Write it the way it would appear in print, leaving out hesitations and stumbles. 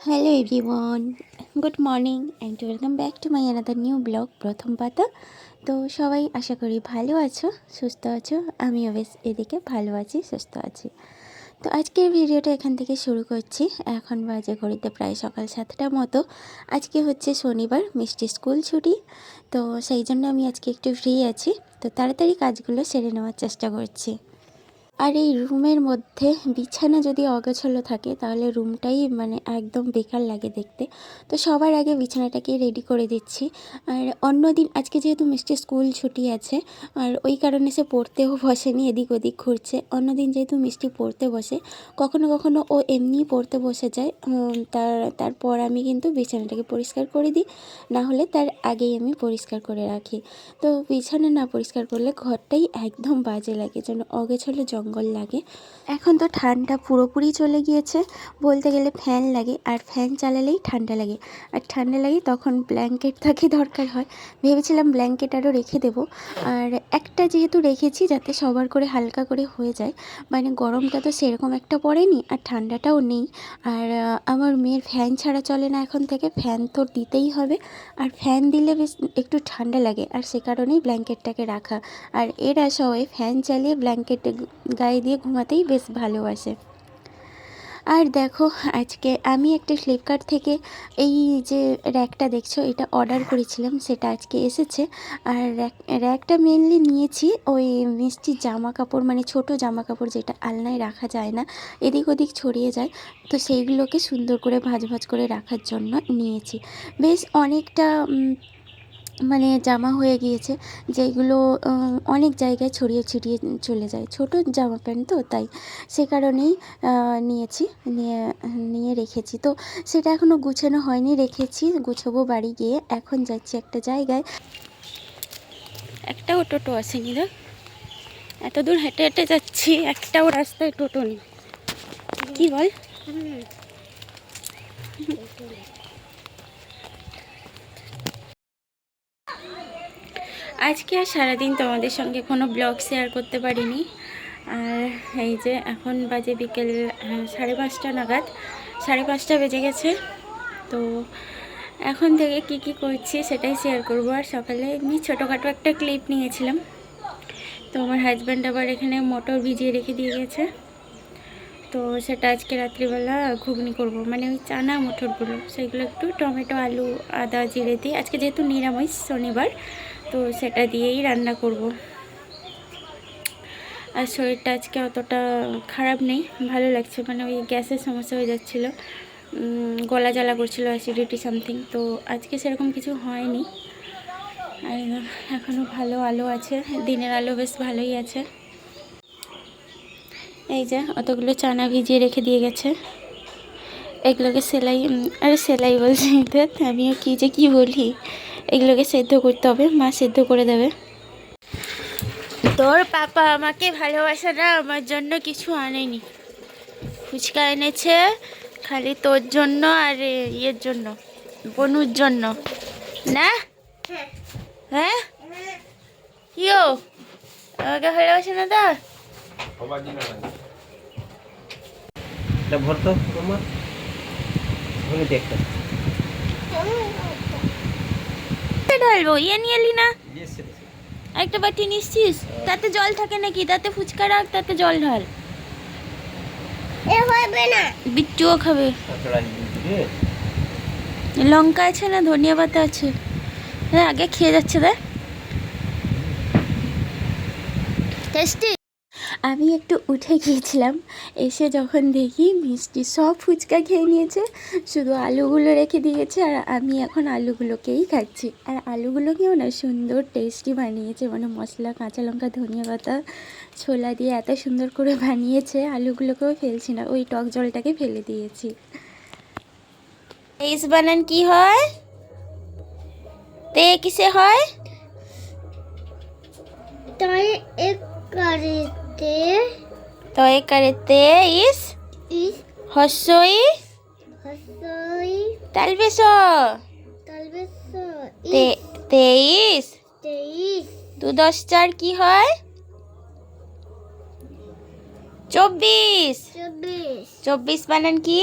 Hello everyone, good morning and welcome back to my another new blog প্রথম পাতা। তো সবাই আশা করি ভালো আছো, সুস্থ আছো। আমিও বেশ এদিকে ভালো আছি, সুস্থ আছি। তো আজকের ভিডিওটা এখান থেকে শুরু করছি। এখন বাজে ঘড়িতে প্রায় সকাল 7টার মতো। আজকে হচ্ছে শনিবার, মিষ্টি স্কুল ছুটি। তো সেই জন্য আমি আজকে একটু ফ্রি আছি, তো তাড়াতাড়ি কাজগুলো সেরে নেওয়ার চেষ্টা করছি। আর এই রুমের মধ্যে বিছানা যদি অগোছালো থাকে তাহলে রুমটাই একদম বেকার লাগে দেখতে। তো সবার আগে বিছানাটাকে রেডি করে দিচ্ছি। আর অন্যদিন আজকে যেহেতু মিষ্টি স্কুল ছুটি আছে, আর ওই কারণে সে পড়তেও বসেনি, এদিক ওদিক ঘুরছে। অন্যদিন যেহেতু মিষ্টি পড়তে বসে, কখনো কখনো ও এমনিই পড়তে বসে যায়। তারপর আমি কিন্তু বিছানাটাকে পরিষ্কার করে দিই, না হলে তার আগেই আমি পরিষ্কার করে রাখি। তো বিছানা না পরিষ্কার করলে ঘরটাই একদম বাজে লাগে, যেন অগোছালো জঙ্গল লাগে। এখন তো ঠান্ডা পুরোপুরি চলে গিয়েছে, বলতে গেলে ফ্যান লাগে, আর ফ্যান চালালেই ঠান্ডা লাগে। আর ঠান্ডা লাগে তখন ব্ল্যাঙ্কেট থাকে দরকার হয়। ভেবেছিলাম ব্ল্যাঙ্কেট আরও রেখে দেবো, আর একটা যেহেতু রেখেছি যাতে সবার করে হালকা করে হয়ে যায়। গরমটা তো সেরকম একটা পড়েনি, আর ঠান্ডাটাও নেই। আর আমার মেয়ের ফ্যান ছাড়া চলে না, এখন থেকে ফ্যান তো দিতেই হবে। আর ফ্যান দিলে বেশ একটু ঠান্ডা লাগে, আর সে কারণেই ব্ল্যাঙ্কেটটাকে রাখা। আর এরা সবাই ফ্যান চালিয়ে ব্ল্যাঙ্কেট গায়ে দিয়ে ঘুমাতেই বেশ ভালোবাসে। আর দেখো, আজকে আমি একটা ফ্লিপকার্ট থেকে এই যে র্যাকটা দেখছো, এটা অর্ডার করেছিলাম, সেটা আজকে এসেছে। আর র্যাকটা মেনলি নিয়েছি ওই মিষ্টির জামা কাপড়, ছোট জামা কাপড় যেটা আলনায় রাখা যায় না, এদিক ওদিক ছড়িয়ে যায়, তো সেইগুলোকে সুন্দর করে ভাঁজ ভাঁজ করে রাখার জন্য নিয়েছি। বেশ অনেকটা জামা হয়ে গিয়েছে, যেগুলো অনেক জায়গায় ছড়িয়ে ছিটিয়ে চলে যায়। ছোট জামা প্যান্ট তো, তাই সে কারণেই নিয়েছি, নিয়ে রেখেছি। তো সেটা এখনও গুছানো হয়নি, রেখেছি, গুছাবো বাড়ি গিয়ে। এখন যাচ্ছি একটা জায়গায়, একটাও টোটো আসেনি। দেখ, এত দূর হেঁটে হেঁটে যাচ্ছি, একটাও রাস্তায় টোটো নেই। কি বল? আজকে আর সারাদিন তোমাদের সঙ্গে কোনো ব্লগ শেয়ার করতে পারিনি। আর এই যে এখন বাজে বিকেল 5:30 নাগাদ, 5:30 বেজে গেছে। তো এখন থেকে কি করছি সেটাই শেয়ার করব। আর সকালে এমনি ছোটোখাটো একটা ক্লিপ নিয়েছিলাম। তো আমার হাজব্যান্ড আবার এখানে মটর ভিজিয়ে রেখে দিয়ে গেছে, তো সেটা আজকে রাত্রিবেলা ঘুগনি করব। ওই চানা মটরগুলো, সেগুলো একটু টমেটো, আলু, আদা, জিরে দিয়ে, আজকে যেহেতু নিরামিষ শনিবার, তো সেটা দিয়েই রান্না করব। আর শরীরটা আজকে অতটা খারাপ নেই, ভালো লাগছে। ওই গ্যাসের সমস্যা হয়ে যাচ্ছিলো, গলা জ্বালা করছিল, অ্যাসিডিটি সামথিং। তো আজকে সেরকম কিছু হয়নি। আর এখনও ভালো আলো আছে, দিনের আলো বেশ ভালোই আছে। এই যে অতগুলো চানা ভিজিয়ে রেখে দিয়ে গেছে, এগুলোকে সেলাই বলছি, আমিও কি বলি। এগুলোকে সেদ্ধ করতে হবে, মা সেদ্ধ করে দেবে। তোর পাপা আমাকে ভালোবাসে না, আমার জন্য কিছু আনেনি। ফুচকা এনেছে খালি তোর জন্য আর ইয়ের জন্য, বনুর জন্য না। হ্যাঁ, কিও আমাকে ভালোবাসে না? তা ঢালবো, ইয়ে নিয়ে এলি না? একটা বাটি নিচ্ছিস, তাতে জল থাকে নাকি? তাতে ফুচকা রাখ, তাতে জল ঢাল। বিট্টুও খাবে। লঙ্কা আছে না, ধনিয়া পাতা আছে? আগে খেয়ে যাচ্ছে, দেখ টেস্টি। আমি একটু উঠে গিয়েছিলাম, এসে যখন দেখি মিষ্টি সব ফুচকা খেয়ে নিয়েছে, শুধু আলুগুলো রেখে দিয়েছে। আর আমি এখন আলুগুলোকেই খাচ্ছি। আর আলুগুলোকেও না সুন্দর টেস্টি বানিয়েছে, মশলা, কাঁচা লঙ্কা, ধনিয়া পাতা, ছোলা দিয়ে এত সুন্দর করে বানিয়েছে। আলুগুলোকেও ফেলছি না, ওই টক জলটাকে ফেলে দিয়েছি। তেইশ বানান কি হয়? তে কিসে হয়? তয়কারেতে ইস হস্যই তালবেশ তেইশ। 2 10 4 কি হয়? 24। 24 বানান কি?